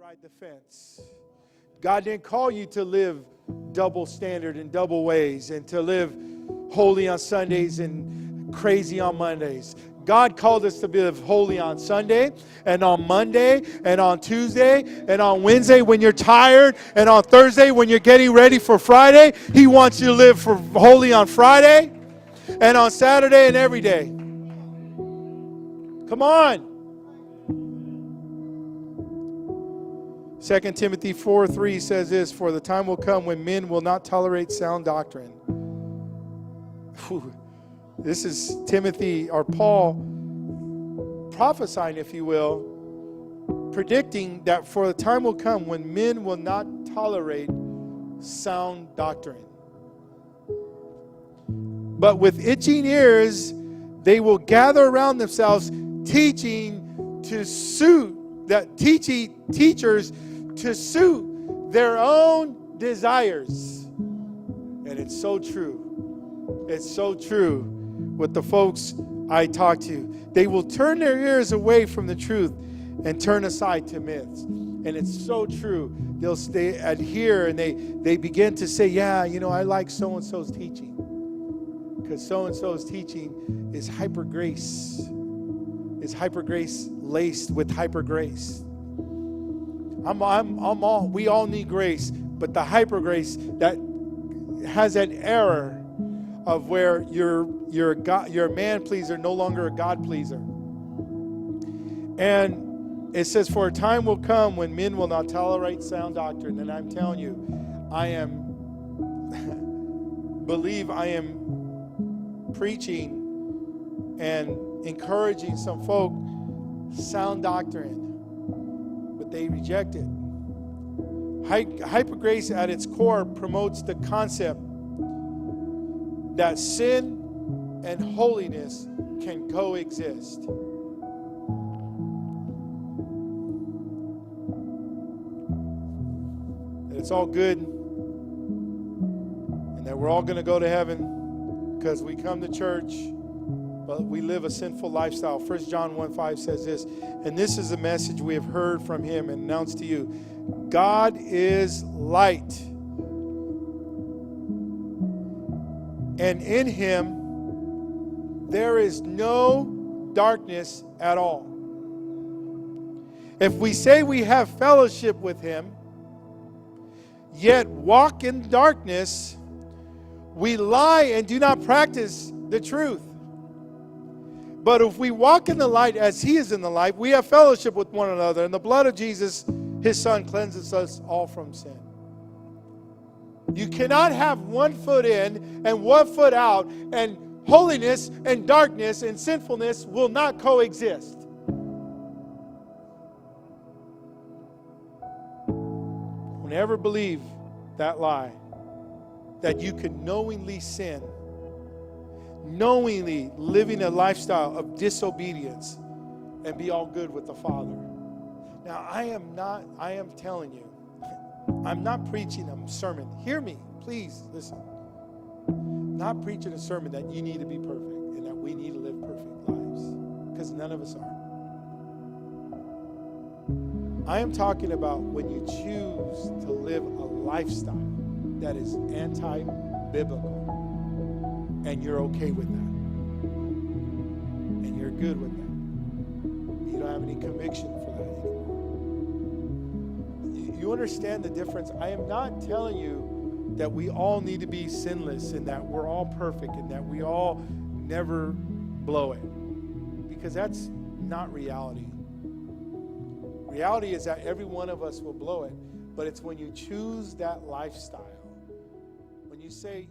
outside the fence. God didn't call you to live double standard and double ways and to live holy on Sundays and crazy on Mondays. God called us to live holy on Sunday and on Monday and on Tuesday and on Wednesday when you're tired and on Thursday when you're getting ready for Friday. He wants you to live for holy on Friday and on Saturday and every day. Come on. 2 Timothy 4:3 says this, "For the time will come when men will not tolerate sound doctrine." Whew. This is Timothy, or Paul, prophesying, if you will, predicting that for the time will come when men will not tolerate sound doctrine. But with itching ears, they will gather around themselves teachers to suit their own desires. And it's so true. It's so true with the folks I talk to. They will turn their ears away from the truth and turn aside to myths. And it's so true. They'll adhere and they begin to say, yeah, I like so-and-so's teaching. Because so-and-so's teaching is hyper grace. It's hyper grace laced with hyper grace. We all need grace, but the hyper grace that has that error of where you're a man pleaser, no longer a God pleaser. And it says, for a time will come when men will not tolerate sound doctrine. And I'm telling you, I am preaching and encouraging some folk sound doctrine, but they reject it. Hyper grace at its core promotes the concept that sin and holiness can coexist. That it's all good and that we're all going to go to heaven because we come to church, but we live a sinful lifestyle. 1 John 1:5 says this, and this is the message we have heard from him and announced to you. God is light, and in him there is no darkness at all. If we say we have fellowship with him, yet walk in darkness, we lie and do not practice the truth. But if we walk in the light as he is in the light, we have fellowship with one another, and the blood of Jesus, his son, cleanses us all from sin. You cannot have one foot in and one foot out, and holiness and darkness and sinfulness will not coexist. Don't ever believe that lie, that you can knowingly sin, knowingly living a lifestyle of disobedience and be all good with the Father. Now, I am telling you, I'm not preaching a sermon. Hear me, please listen. Not preaching a sermon that you need to be perfect and that we need to live perfect lives, because none of us are. I am talking about when you choose to live a lifestyle that is anti-biblical, and you're okay with that, and you're good with that. You don't have any conviction for that anymore. You understand the difference? I am not telling you that we all need to be sinless and that we're all perfect and that we all never blow it, because that's not reality. Reality is that every one of us will blow it, but it's when you choose that lifestyle, when you say,